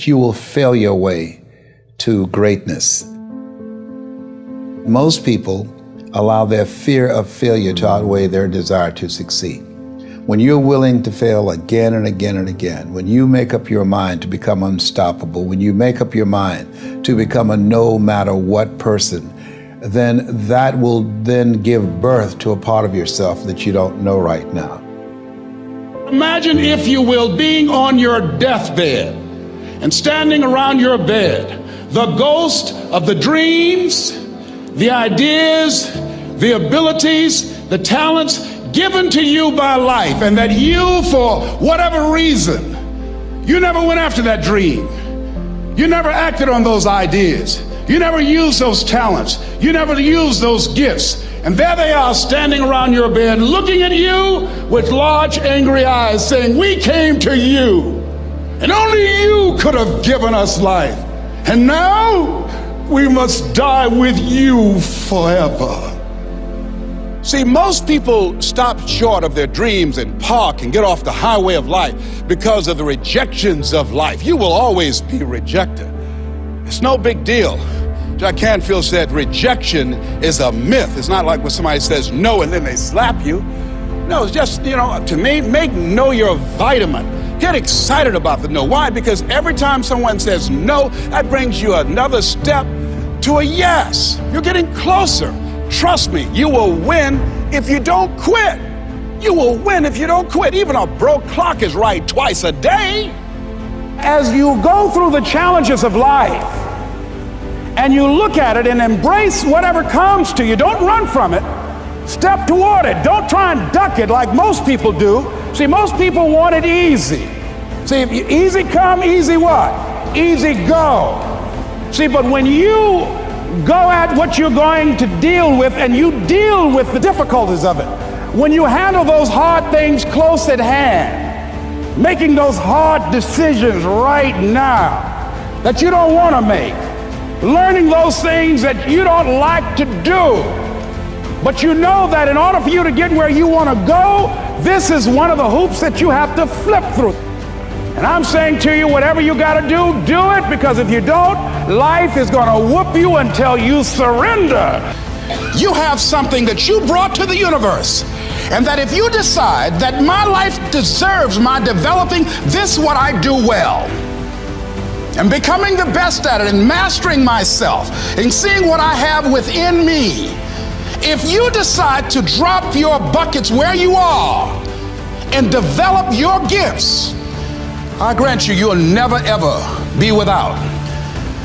You will fail your way to greatness. Most people allow their fear of failure to outweigh their desire to succeed. When you're willing to fail again and again and again, when you make up your mind to become unstoppable, when you make up your mind to become a no matter what person, then that will then give birth to a part of yourself that you don't know right now. Imagine, if you will, being on your deathbed and standing around your bed, the ghost of the dreams, the ideas, the abilities, the talents given to you by life, and that you, for whatever reason, you never went after that dream. You never acted on those ideas. You never used those talents. You never used those gifts. And there they are standing around your bed looking at you with large angry eyes saying, "We came to you, and only you could have given us life. And now we must die with you forever." See, most people stop short of their dreams and park and get off the highway of life because of the rejections of life. You will always be rejected. It's no big deal. Jack Canfield said rejection is a myth. It's not like when somebody says no and then they slap you. No, it's just, to me, make no your vitamin. Get excited about the no. Why? Because every time someone says no, that brings you another step to a yes. You're getting closer. Trust me, you will win if you don't quit. You will win if you don't quit. Even a broke clock is right twice a day. As you go through the challenges of life and you look at it and embrace whatever comes to you, don't run from it. Step toward it. Don't try and duck it like most people do. See, most people want it easy. See, easy come, easy what? Easy go. See, but when you go at what you're going to deal with and you deal with the difficulties of it, when you handle those hard things close at hand, making those hard decisions right now that you don't want to make, learning those things that you don't like to do, but you know that in order for you to get where you want to go, this is one of the hoops that you have to flip through. And I'm saying to you, whatever you got to do, do it, because if you don't, life is going to whoop you until you surrender. You have something that you brought to the universe, and that if you decide that my life deserves my developing this what I do well, and becoming the best at it, and mastering myself, and seeing what I have within me, if you decide to drop your buckets where you are and develop your gifts, I grant you, you'll never ever be without.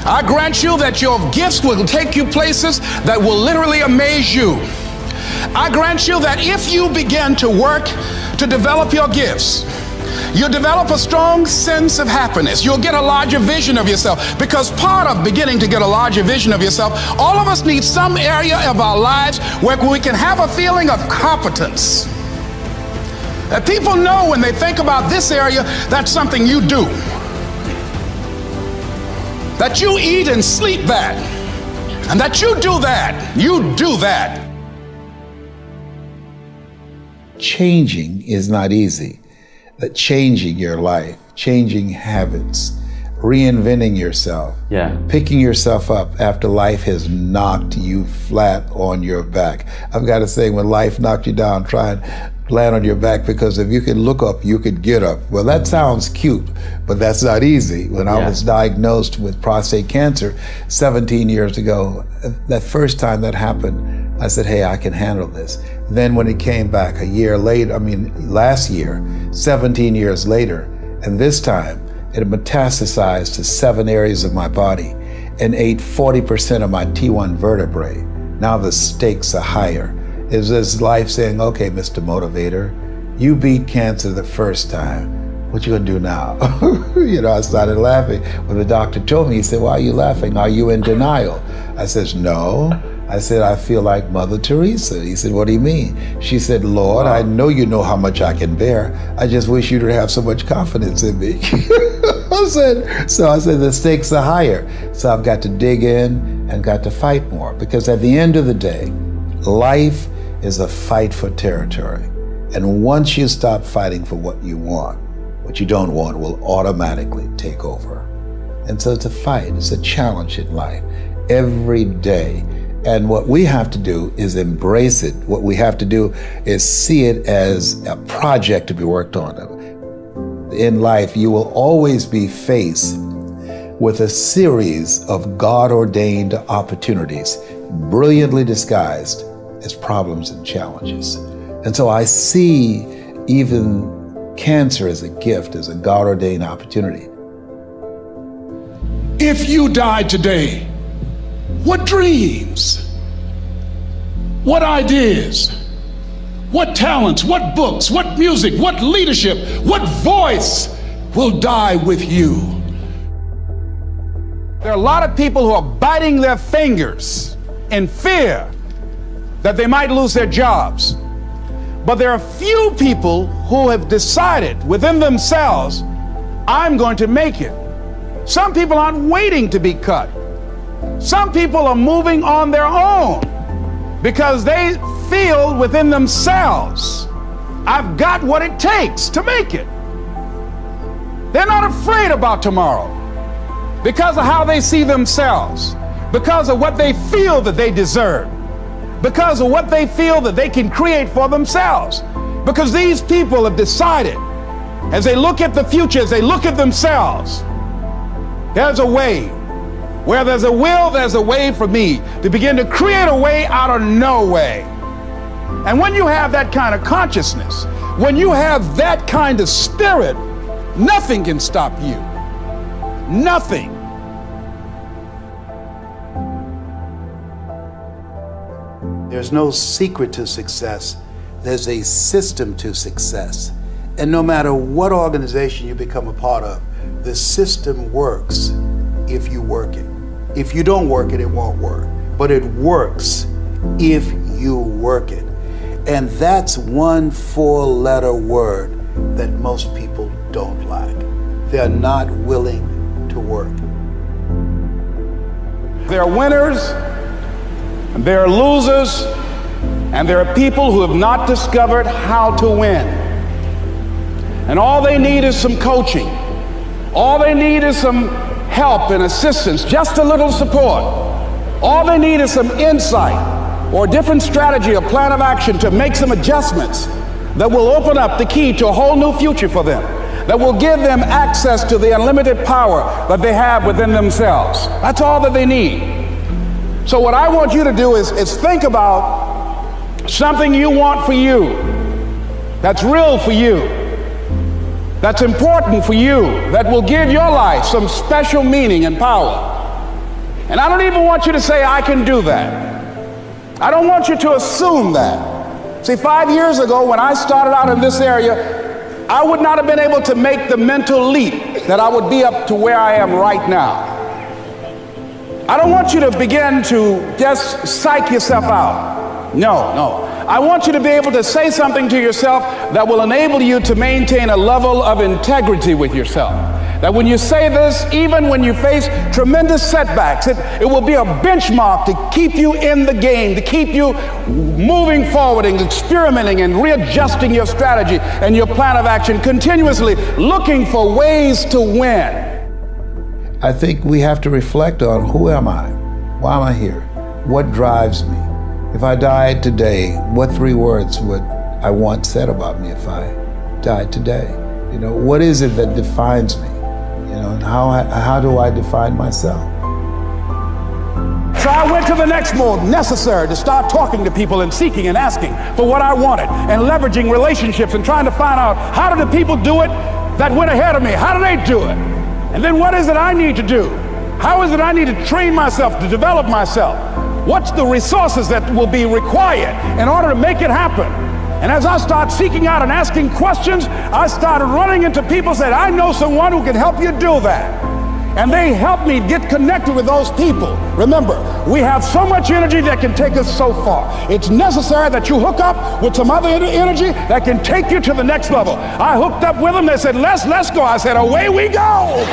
I grant you that your gifts will take you places that will literally amaze you. I grant you that if you begin to work to develop your gifts, you'll develop a strong sense of happiness. You'll get a larger vision of yourself, because part of beginning to get a larger vision of yourself, all of us need some area of our lives where we can have a feeling of competence. That people know when they think about this area, that's something you do. That you eat and sleep that. And that you do that. You do that. Changing is not easy. That changing your life, changing habits, reinventing yourself, picking yourself up after life has knocked you flat on your back. I've got to say, when life knocked you down, try and land on your back, because if you can look up, you could get up. Well, that sounds cute, but that's not easy. When I was diagnosed with prostate cancer 17 years ago, that first time that happened, I said, hey, I can handle this. Then when it came back a year later, last year, 17 years later, and this time it metastasized to 7 areas of my body and ate 40% of my T1 vertebrae. Now the stakes are higher. It's this life saying, okay, Mr. Motivator, you beat cancer the first time. What you gonna do now? I started laughing. When the doctor told me, he said, why are you laughing? Are you in denial? I said, no. I said, I feel like Mother Teresa. He said, what do you mean? She said, Lord, I know you know how much I can bear. I just wish you to have so much confidence in me. I said, the stakes are higher. So I've got to dig in and got to fight more, because at the end of the day, life is a fight for territory. And once you stop fighting for what you want, what you don't want will automatically take over. And so it's a fight, it's a challenge in life every day. And what we have to do is embrace it. What we have to do is see it as a project to be worked on. In life, you will always be faced with a series of God-ordained opportunities, brilliantly disguised as problems and challenges. And so I see even cancer as a gift, as a God-ordained opportunity. If you died today, what dreams, what ideas, what talents, what books, what music, what leadership, what voice will die with you? There are a lot of people who are biting their fingers in fear that they might lose their jobs. But there are few people who have decided within themselves, I'm going to make it. Some people aren't waiting to be cut. Some people are moving on their own because they feel within themselves, I've got what it takes to make it. They're not afraid about tomorrow because of how they see themselves, because of what they feel that they deserve, because of what they feel that they can create for themselves. Because these people have decided, as they look at the future, as they look at themselves, there's a way. Where there's a will, there's a way for me to begin to create a way out of no way. And when you have that kind of consciousness, when you have that kind of spirit, nothing can stop you. Nothing. There's no secret to success. There's a system to success. And no matter what organization you become a part of, the system works if you work it. If you don't work it, it won't work. But it works if you work it. And that's one 4-letter word that most people don't like. They're not willing to work. There are winners, and there are losers, and there are people who have not discovered how to win. And all they need is some coaching. All they need is some help and assistance, just a little support. All they need is some insight or a different strategy, a plan of action to make some adjustments that will open up the key to a whole new future for them, that will give them access to the unlimited power that they have within themselves. That's all that they need. So what I want you to do is think about something you want for you, that's real for you, that's important for you, that will give your life some special meaning and power. And I don't even want you to say, I can do that. I don't want you to assume that. See, 5 years ago when I started out in this area, I would not have been able to make the mental leap that I would be up to where I am right now. I don't want you to begin to just psych yourself out. No. I want you to be able to say something to yourself that will enable you to maintain a level of integrity with yourself. That when you say this, even when you face tremendous setbacks, it will be a benchmark to keep you in the game, to keep you moving forward and experimenting and readjusting your strategy and your plan of action, continuously looking for ways to win. I think we have to reflect on, who am I? Why am I here? What drives me? If I died today, what 3 words would I want said about me if I died today? You know, what is it that defines me? You know, and how do I define myself? So I went to the next mode necessary to start talking to people and seeking and asking for what I wanted and leveraging relationships and trying to find out, how do the people do it that went ahead of me? How do they do it? And then what is it I need to do? How is it I need to train myself, to develop myself? What's the resources that will be required in order to make it happen? And as I start seeking out and asking questions, I started running into people who said, I know someone who can help you do that. And they helped me get connected with those people. Remember, we have so much energy that can take us so far. It's necessary that you hook up with some other energy that can take you to the next level. I hooked up with them. They said, let's go. I said, away we go.